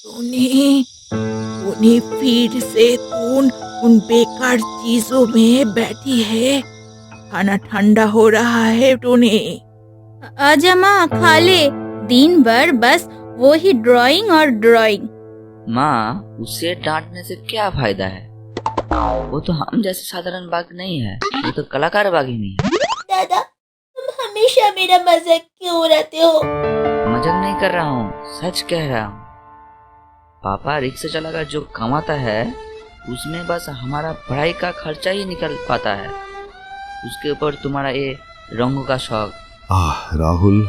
टूनी, टूनी फिर से तू उन बेकार चीजों में बैठी है। खाना ठंडा हो रहा है टूनी। आजा माँ, खा ले। दिन भर बस वो ही ड्राइंग और ड्राइंग। माँ, उसे डांटने से क्या फायदा है? वो तो हम जैसे साधारण बाघ नहीं है, वो तो कलाकार बाघिनी है। दादा, तुम हमेशा मेरा मजाक क्यों उड़ाते हो? मजाक नहीं कर रहा हूँ, सच कह रहा हूँ। पापा रिक्शा चलाकर जो कमाता है उसमें बस हमारा पढ़ाई का खर्चा ही निकल पाता है। उसके ऊपर तुम्हारा ये रंगों का शौक। राहुल,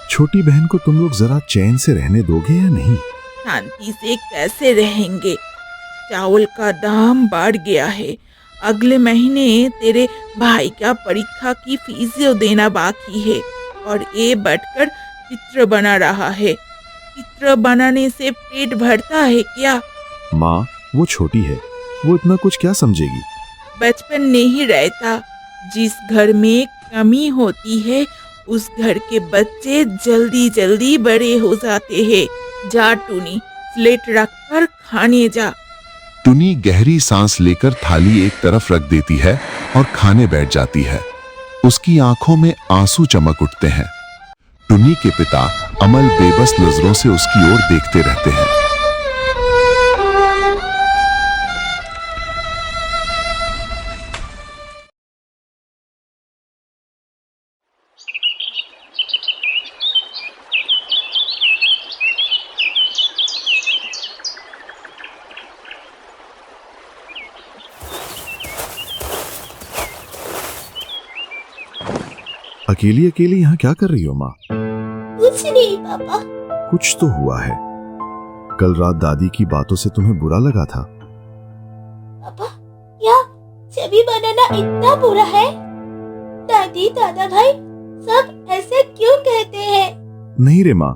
छोटी बहन को तुम लोग जरा चैन से रहने दोगे या नहीं? शांति से कैसे रहेंगे? चावल का दाम बढ़ गया है। अगले महीने तेरे भाई का परीक्षा की फीस देना बाकी है और ये बैठकर चित्र बना रहा है। चित्र बनाने से पेट भरता है क्या? माँ, वो छोटी है, वो इतना कुछ क्या समझेगी? बचपन नहीं रहता। जिस घर में कमी होती है उस घर के बच्चे जल्दी जल्दी बड़े हो जाते हैं। जा टूनी, प्लेट रखकर खाने जा। टुनी गहरी सांस लेकर थाली एक तरफ रख देती है और खाने बैठ जाती है। उसकी आंखों में आंसू चमक उठते हैं। टुनी के पिता अमल बेबस नजरों से उसकी ओर देखते रहते हैं। अकेली अकेली यहाँ क्या कर रही हो माँ? कुछ नहीं पापा। कुछ तो हुआ है। कल रात दादी की बातों से तुम्हें बुरा लगा था। पापा, क्या छवि बनाना इतना बुरा है? दादी दादा भाई सब ऐसे क्यों कहते हैं? नहीं रे माँ,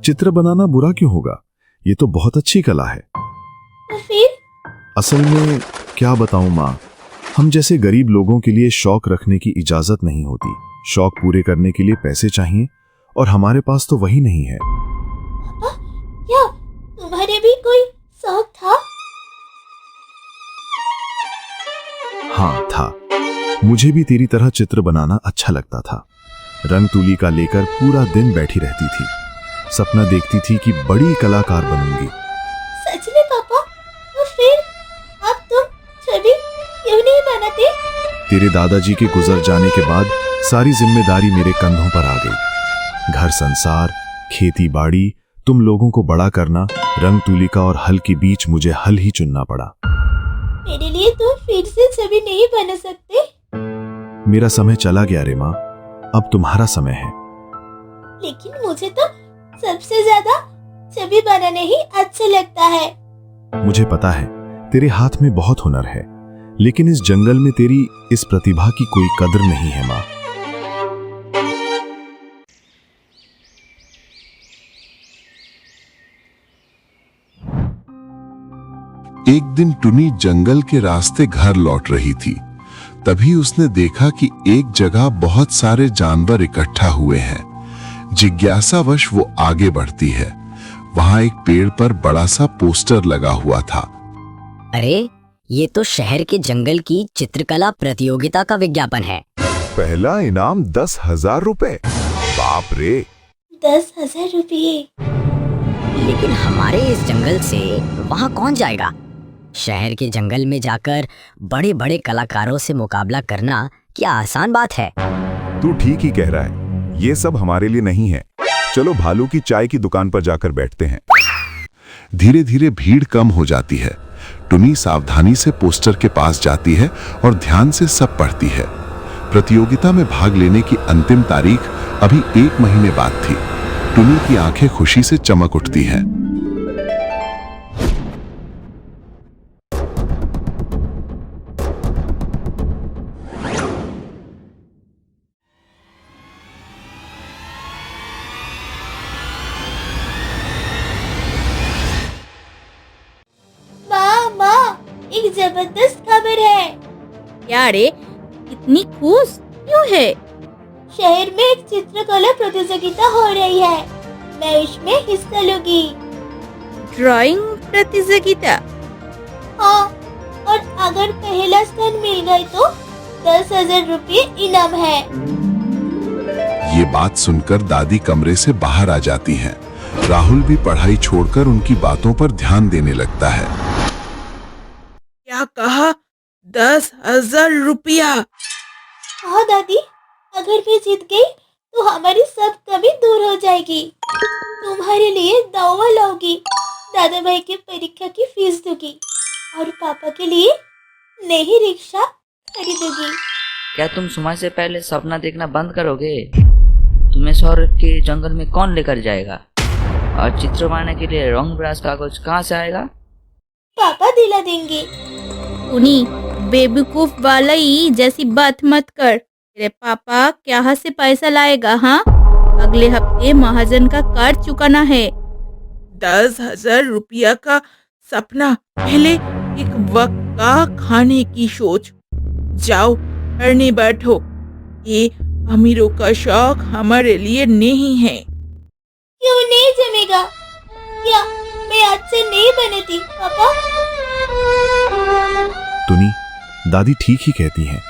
चित्र बनाना बुरा क्यों होगा? ये तो बहुत अच्छी कला है। तो फिर? असल में क्या बताऊं माँ, हम जैसे गरीब लोगों के लिए शौक रखने की इजाजत नहीं होती। शौक पूरे करने के लिए पैसे चाहिए और हमारे पास तो वही नहीं है। पापा, क्या तुम्हारे भी कोई शौक था? हाँ था। मुझे भी तेरी तरह चित्र बनाना अच्छा लगता था। रंग तुली का लेकर पूरा दिन बैठी रहती थी। सपना देखती थी कि बड़ी कलाकार बनूंगी। सच में पापा? तो फिर अब तुम छवि क्यों नहीं बनाते? तेरे दादाजी के गुजर जाने के बाद सारी जिम्मेदारी मेरे कंधों पर आ गई। घर संसार, खेती बाड़ी, तुम लोगों को बड़ा करना, रंग तुलिका और हल के बीच मुझे हल ही चुनना पड़ा। मेरे लिए तुम फिर से छवि नहीं बना सकते? मेरा समय चला गया रे माँ, अब तुम्हारा समय है। लेकिन मुझे तो सबसे ज्यादा छवि बनाने ही अच्छा लगता है। मुझे पता है तेरे हाथ में बहुत हुनर है, लेकिन इस जंगल में तेरी इस प्रतिभा की कोई कदर नहीं है माँ। एक दिन टुनी जंगल के रास्ते घर लौट रही थी। तभी उसने देखा कि एक जगह बहुत सारे जानवर इकट्ठा हुए हैं। जिज्ञासावश वो आगे बढ़ती है। वहां एक पेड़ पर बड़ा सा पोस्टर लगा हुआ था। अरे, ये तो शहर के जंगल की चित्रकला प्रतियोगिता का विज्ञापन है। पहला इनाम 10,000 रुपए। बाप रे! 10,000 रुपये? लेकिन हमारे इस जंगल से वहाँ कौन जाएगा? शहर के जंगल में जाकर बड़े बड़े कलाकारों से मुकाबला करना क्या आसान बात है? तू ठीक ही कह रहा है, ये सब हमारे लिए नहीं है। चलो भालू की चाय की दुकान पर जाकर बैठते हैं। धीरे धीरे भीड़ कम हो जाती है। टुनी सावधानी से पोस्टर के पास जाती है और ध्यान से सब पढ़ती है। प्रतियोगिता में भाग लेने की अंतिम तारीख अभी 1 महीने बाद थी। टुनी की आंखें खुशी से चमक उठती हैं। एक जबरदस्त खबर है। क्या रे, इतनी खुश क्यों है? शहर में एक चित्रकला प्रतियोगिता हो रही है। मैं उसमें हिस्सा लूंगी। ड्राइंग प्रतियोगिता? हाँ, और अगर पहला स्थान मिल गए तो 10,000 रुपये इनाम है। ये बात सुनकर दादी कमरे से बाहर आ जाती हैं। राहुल भी पढ़ाई छोड़कर उनकी बातों पर ध्यान देने लगता है। क्या कहा? 10,000 रुपया? हाँ दादी, अगर मैं जीत गई तो हमारी सब कमी दूर हो जाएगी। तुम्हारे लिए दवा लाऊंगी, दादा भाई की परीक्षा की फीस दूंगी और पापा के लिए नई रिक्शा खरीदूंगी। क्या तुम समय से पहले सपना देखना बंद करोगे? तुम्हें शहर के जंगल में कौन लेकर जाएगा? और चित्र बनाने के लिए रंग ब्रश कागज कहाँ से आएगा? पापा दिला देंगे। टुनी, बेवकूफ वाला ही जैसी बात मत कर। तेरे पापा कहाँ से पैसा लाएगा? हाँ, अगले हफ्ते महाजन का कर्ज चुकाना है। 10,000 रुपया का सपना, पहले एक वक्त का खाने की सोच। जाओ पढ़ने बैठो, ये अमीरों का शौक हमारे लिए नहीं है। क्यों नहीं जमेगा? क्या मैं आज से नहीं बनती पापा? टुनी, दादी ठीक ही कहती हैं।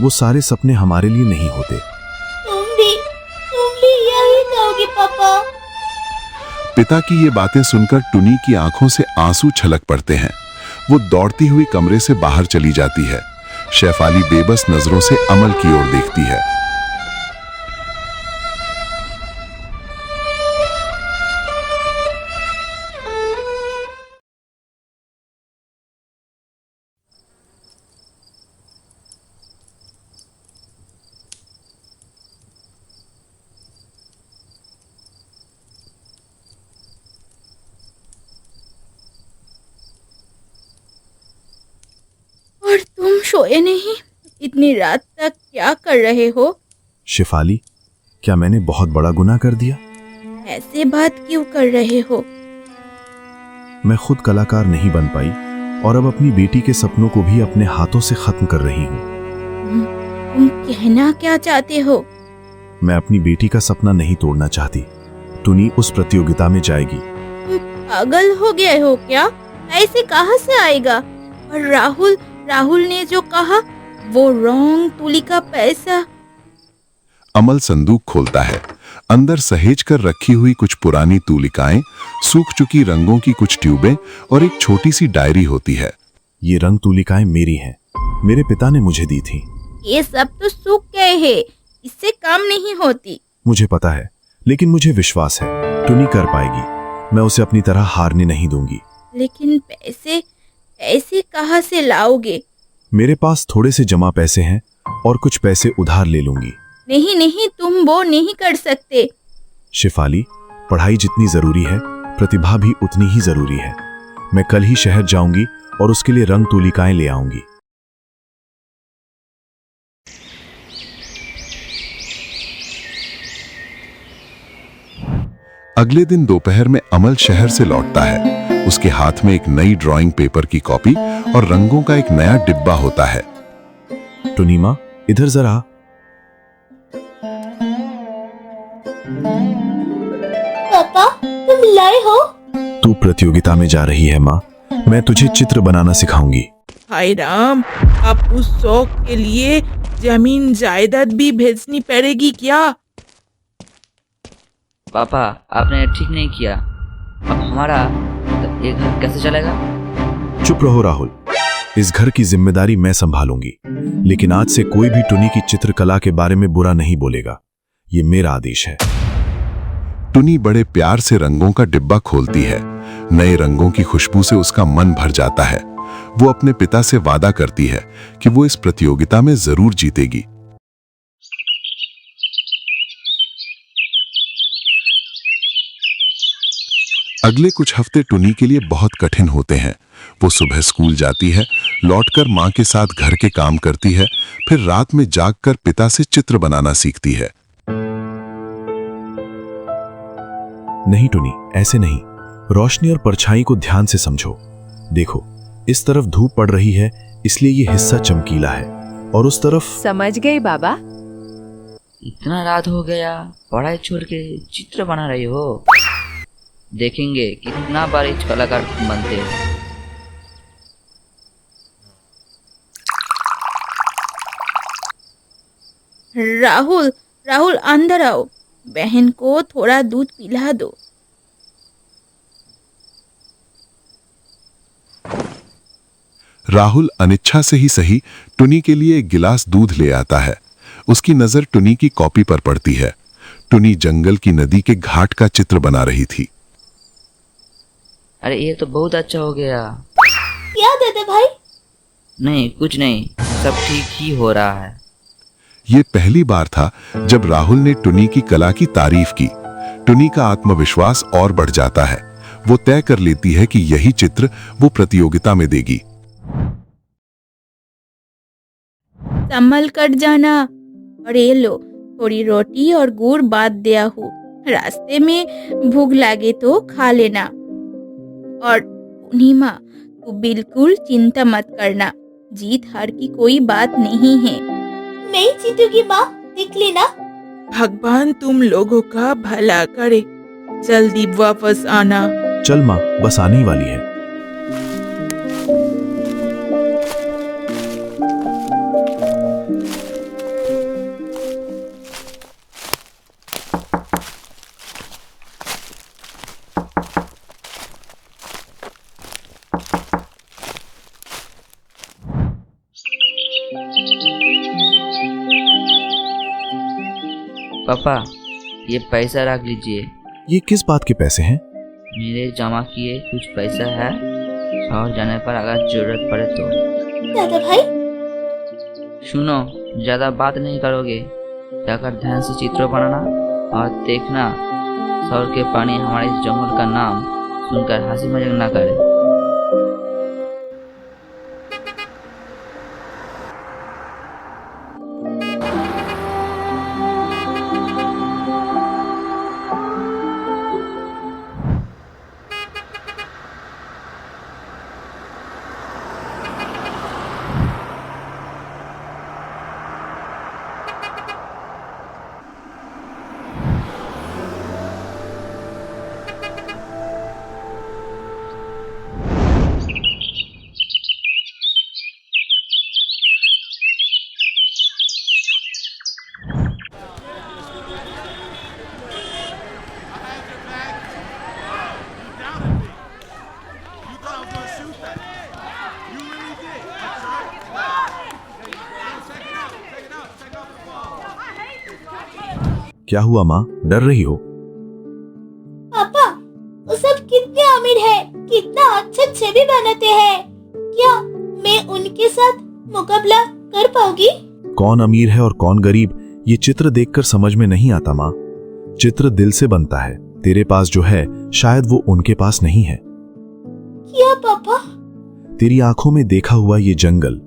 वो सारे सपने हमारे लिए नहीं होते। तुम भी यही कहोगे पापा? पिता की ये बातें सुनकर टुनी की आंखों से आंसू छलक पड़ते हैं। वो दौड़ती हुई कमरे से बाहर चली जाती है। शेफाली बेबस नजरों से अमल की ओर देखती है। और तुम सोए नहीं? इतनी रात तक क्या कर रहे हो? शेफाली, क्या मैंने बहुत बड़ा गुनाह कर दिया? ऐसे बात क्यों कर रहे हो? मैं खुद कलाकार नहीं बन पाई और अब अपनी बेटी के सपनों को भी अपने हाथों से खत्म कर रही हूँ। तुम कहना क्या चाहते हो? मैं अपनी बेटी का सपना नहीं तोड़ना चाहती। टुनी उस प्रतियोगिता में जाएगी। तुम पागल हो गए हो क्या? ऐसे कहाँ से आएगा? और राहुल ने जो कहा, वो रॉन्ग तुली का पैसा। अमल संदूक खोलता है। अंदर सहेज कर रखी हुई कुछ पुरानी तूलिकाएं, सूख चुकी रंगों की कुछ ट्यूबें और एक छोटी सी डायरी होती है। ये रंग तूलिकाएं मेरी हैं। मेरे पिता ने मुझे दी थी। ये सब तो सूख गए हैं, इससे काम नहीं होती। मुझे पता है, लेकिन मुझे विश्वास है टुनी कर पाएगी। मैं उसे अपनी तरह हारने नहीं दूंगी। लेकिन पैसे कहाँ से लाओगे? मेरे पास थोड़े से जमा पैसे हैं और कुछ पैसे उधार ले लूंगी। नहीं, तुम वो नहीं कर सकते। शेफाली, पढ़ाई जितनी जरूरी है, प्रतिभा भी उतनी ही जरूरी है। मैं कल ही शहर जाऊंगी और उसके लिए रंग तूलिकाएं ले आऊंगी। अगले दिन दोपहर में अमल शहर से लौटता है। उसके हाथ में एक नई ड्राइंग पेपर की कॉपी और रंगों का एक नया डिब्बा होता है। टुनी माँ, इधर जरा। पापा, तुम लाए हो? तू प्रतियोगिता में जा रही है माँ। मैं तुझे चित्र बनाना सिखाऊंगी। हाय राम, अब उस शौक के लिए जमीन जायदाद भी भेजनी पड़ेगी क्या? पापा, आपने ठीक नहीं किया। अब हमारा ये घर कैसे चलेगा? चुप रहो राहुल, इस घर की जिम्मेदारी मैं संभालूंगी। लेकिन आज से कोई भी टुनी की चित्रकला के बारे में बुरा नहीं बोलेगा। ये मेरा आदेश है। टुनी बड़े प्यार से रंगों का डिब्बा खोलती है। नए रंगों की खुशबू से उसका मन भर जाता है। वो अपने पिता से वादा करती है कि वो इस प्रतियोगिता में जरूर जीतेगी। अगले कुछ हफ्ते टुनी के लिए बहुत कठिन होते हैं। वो सुबह स्कूल जाती है, लौटकर माँ के साथ घर के काम करती है, फिर रात में जागकर पिता से चित्र बनाना सीखती है। नहीं टुनी, ऐसे नहीं। रोशनी और परछाई को ध्यान से समझो। देखो, इस तरफ धूप पड़ रही है, इसलिए ये हिस्सा चमकीला है, और उस तरफ। समझ गई बाबा। इतना रात हो गया, पढ़ाई छोड़ के चित्र बना रही हो? देखेंगे कितना बार इस कलाकार बनते हैं। राहुल, राहुल अंदर आओ, बहन को थोड़ा दूध पिला दो। राहुल अनिच्छा से ही सही टुनी के लिए एक गिलास दूध ले आता है। उसकी नजर टुनी की कॉपी पर पड़ती है। टुनी जंगल की नदी के घाट का चित्र बना रही थी। अरे ये तो बहुत अच्छा हो गया। क्या दादा भाई? नहीं कुछ नहीं, सब ठीक ही हो रहा है। ये पहली बार था जब राहुल ने टुनी की कला की तारीफ की। टुनी का आत्मविश्वास और बढ़ जाता है। वो तय कर लेती है कि यही चित्र वो प्रतियोगिता में देगी। संभल कर जाना, और ये लो थोड़ी रोटी और गुड़ बात दिया हूँ, रास्ते में भूख लगे तो खा लेना। और पूर्णिमा, तू बिल्कुल चिंता मत करना, जीत हार की कोई बात नहीं है। मैं जीतूंगी माँ, देख लेना। भगवान तुम लोगों का भला करे। जल्दी वापस आना। चल माँ, बस आने ही वाली है। पापा ये पैसा रख लीजिए। ये किस बात के पैसे हैं? मेरे जमा किए कुछ पैसा है, शहर जाने पर अगर जरूरत पड़े तो। दादा भाई, सुनो, ज्यादा बात नहीं करोगे, जाकर ध्यान से चित्र बनाना और देखना शहर के पानी हमारे इस जंगल का नाम सुनकर हंसी मजाक ना करे। क्या हुआ माँ, डर रही हो? पापा, वो सब कितने अमीर है, कितना अच्छा छवि बनाते हैं। क्या मैं उनके साथ मुकाबला कर पाऊंगी? कौन अमीर है और कौन गरीब, ये चित्र देखकर समझ में नहीं आता माँ। चित्र दिल से बनता है। तेरे पास जो है शायद वो उनके पास नहीं है। क्या पापा? तेरी आंखों में देखा हुआ ये जंगल,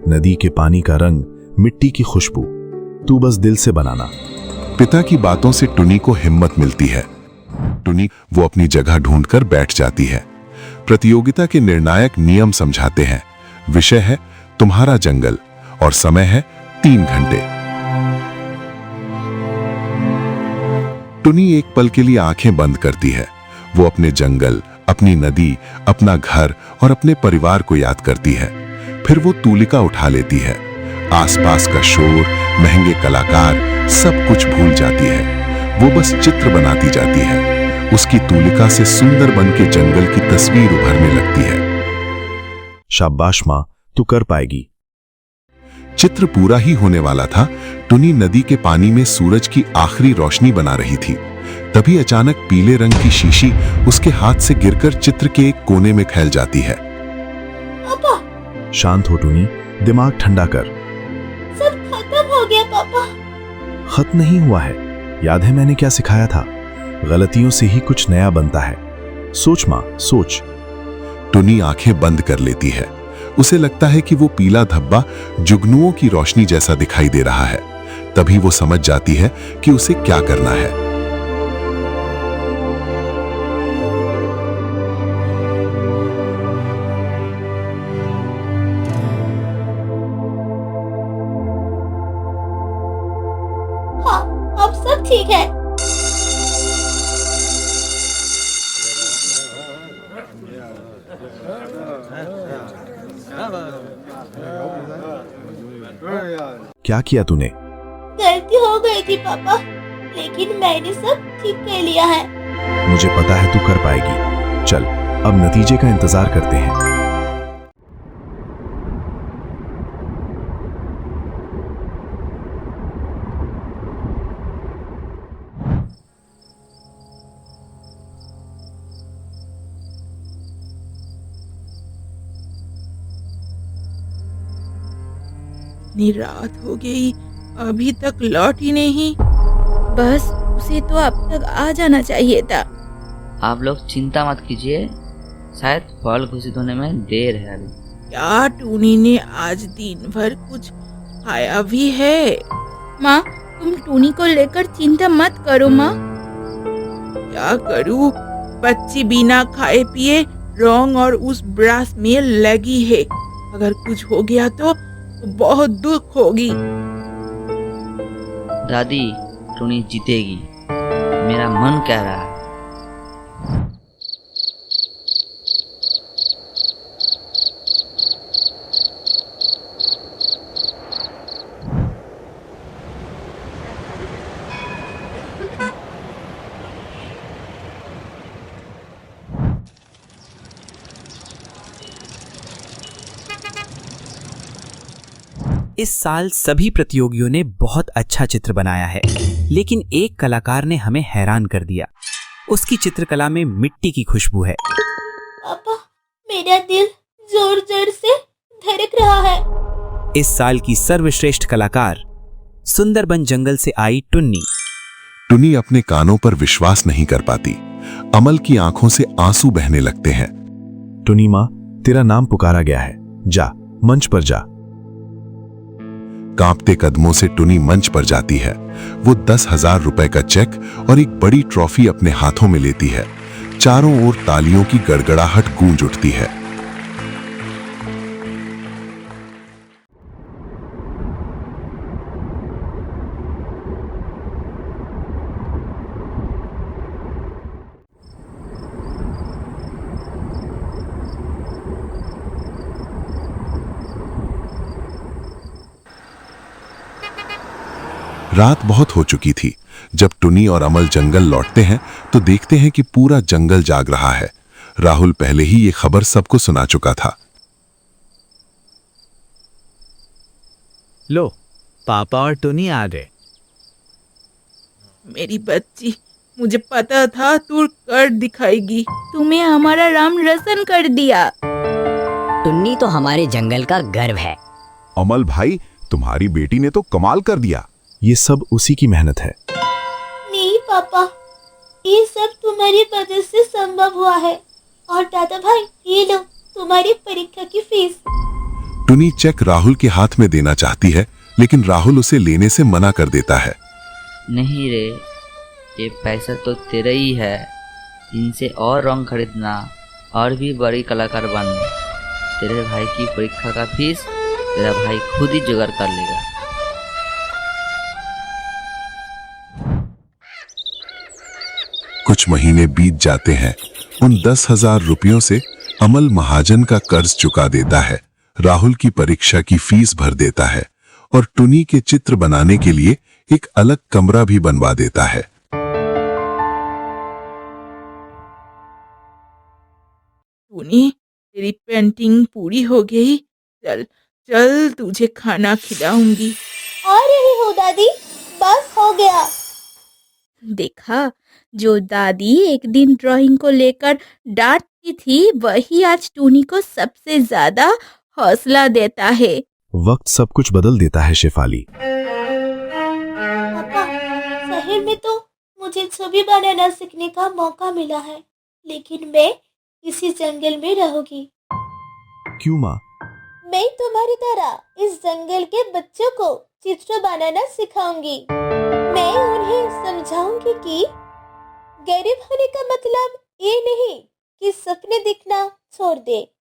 नदी के पानी का रंग, मिट्टी की खुशबू, तू बस दिल से बनाना। पिता की बातों से टुनी को हिम्मत मिलती है। टुनी वो अपनी जगह ढूंढकर बैठ जाती है। प्रतियोगिता के निर्णायक नियम समझाते हैं। विषय है तुम्हारा जंगल और समय है 3 घंटे। टुनी एक पल के लिए आंखें बंद करती है। वो अपने जंगल, अपनी नदी, अपना घर और अपने परिवार को याद करती है। फिर वो तूलिका उठा लेती है। आसपास का शोर, महंगे कलाकार, सब कुछ भूल जाती है। वो बस चित्र बनाती जाती है। उसकी तूलिका से सुंदर बन के जंगल की तस्वीर उभरने लगती है। शाबाश माँ, तू कर पाएगी। चित्र पूरा ही होने वाला था। टुनी नदी के पानी में सूरज की आखिरी रोशनी बना रही थी। तभी अचानक पीले रंग की शीशी उसके हाथ से गिरकर चित्र के एक कोने में फैल जाती है। पापा, शांत हो टुनी, दिमाग ठंडा कर। सब खत्म हो गया पापा। खत्म नहीं हुआ है। याद है मैंने क्या सिखाया था? गलतियों से ही कुछ नया बनता है। सोच माँ, सोच। टुनी आंखें बंद कर लेती है। उसे लगता है कि वो पीला धब्बा जुगनुओं की रोशनी जैसा दिखाई दे रहा है। तभी वो समझ जाती है कि उसे क्या करना है। हाँ, अब सब ठीक है। क्या किया तूने? गलती हो गई थी पापा, लेकिन मैंने सब ठीक कर लिया है। मुझे पता है तू कर पाएगी। चल अब नतीजे का इंतजार करते हैं। इतनी रात हो गई, अभी तक लौट ही नहीं। बस उसे तो अब तक आ जाना चाहिए था। आप लोग चिंता मत कीजिए, शायद फल घोषित होने में देर है अभी। क्या टूनी ने आज दिन भर कुछ खाया भी है? माँ, तुम टूनी को लेकर चिंता मत करो माँ। क्या करूं, बच्ची बिना खाए पिए रंग और उस ब्रास में लगी है। अगर कुछ हो गया तो बहुत दुख होगी। दादी, टूनी जीतेगी, मेरा मन कह रहा है। इस साल सभी प्रतियोगियों ने बहुत अच्छा चित्र बनाया है, लेकिन एक कलाकार ने हमें हैरान कर दिया। उसकी चित्रकला में मिट्टी की खुशबू है। पापा, मेरा दिल जोर जोर से धड़क रहा है। इस साल की सर्वश्रेष्ठ कलाकार सुंदरबन जंगल से आई टुन्नी। टुनी अपने कानों पर विश्वास नहीं कर पाती। अमल की आंखों से आंसू बहने लगते हैं। टुनी माँ, तेरा नाम पुकारा गया है, जा मंच पर जा। कांपते कदमों से टुनी मंच पर जाती है। वो 10,000 रुपए का चेक और एक बड़ी ट्रॉफी अपने हाथों में लेती है। चारों ओर तालियों की गड़गड़ाहट गूंज उठती है। रात बहुत हो चुकी थी। जब टुनी और अमल जंगल लौटते हैं तो देखते हैं कि पूरा जंगल जाग रहा है। राहुल पहले ही ये खबर सबको सुना चुका था। लो, पापा और टुनी आ गए। मेरी बच्ची, मुझे पता था तू कर दिखाएगी। तुम्हें हमारा राम रसन कर दिया। टुन्नी तो हमारे जंगल का गर्व है। अमल भाई, तुम्हारी बेटी ने तो कमाल कर दिया। ये सब उसी की मेहनत है। नहीं पापा, ये सब तुम्हारी वजह से संभव हुआ है। और दादा भाई, ये लो तुम्हारी परीक्षा की फीस। टुनी चेक राहुल के हाथ में देना चाहती है, लेकिन राहुल उसे लेने से मना कर देता है। नहीं रे, ये पैसा तो तेरा ही है। इनसे और रंग खरीदना और भी बड़ी कलाकार बन। तेरे भाई की परीक्षा का फीस तेरा भाई खुद ही जुगाड़ कर लेगा। कुछ महीने बीत जाते हैं। उन 10,000 रुपयों से अमल महाजन का कर्ज चुका देता है, राहुल की परीक्षा की फीस भर देता है और टुनी के चित्र बनाने के लिए एक अलग कमरा भी बनवा देता है। टुनी, तेरी पेंटिंग पूरी हो गई। चल चल, तुझे खाना खिलाऊंगी। आ रही हूँ दादी, बस हो गया। देखा, जो दादी एक दिन ड्राइंग को लेकर डांटती थी, वही आज टूनी को सबसे ज्यादा हौसला देता है। वक्त सब कुछ बदल देता है शेफाली। पापा, शहर में तो मुझे छवि बनाना सीखने का मौका मिला है, लेकिन मैं इसी जंगल में रहूंगी। क्यों माँ? मैं तुम्हारी तरह इस जंगल के बच्चों को चित्र बनाना सिखाऊंगी। मैं उन्हें समझाऊंगी कि गरीब होने का मतलब ये नहीं कि सपने दिखना छोड़ दे।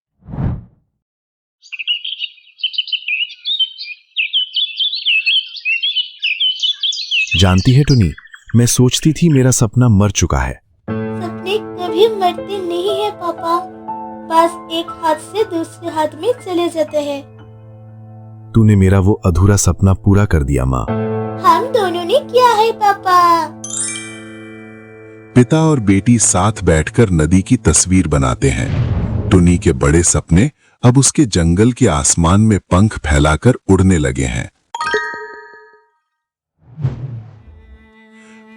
जानती है टुनी, मैं सोचती थी मेरा सपना मर चुका है। सपने कभी मरते नहीं है पापा, बस एक हाथ से दूसरे हाथ में चले जाते हैं। तूने मेरा वो अधूरा सपना पूरा कर दिया माँ। हम दोनों ने किया है पापा। पिता और बेटी साथ बैठकर नदी की तस्वीर बनाते हैं। टुनी के बड़े सपने अब उसके जंगल के आसमान में पंख फैलाकर उड़ने लगे हैं।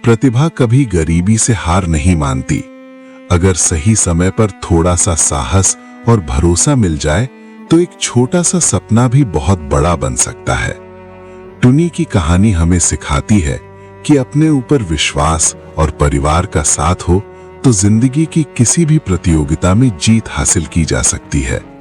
प्रतिभा कभी गरीबी से हार नहीं मानती। अगर सही समय पर थोड़ा सा साहस और भरोसा मिल जाए तो एक छोटा सा सपना भी बहुत बड़ा बन सकता है। टुनी की कहानी हमें सिखाती है कि अपने ऊपर विश्वास और परिवार का साथ हो तो जिंदगी की किसी भी प्रतियोगिता में जीत हासिल की जा सकती है।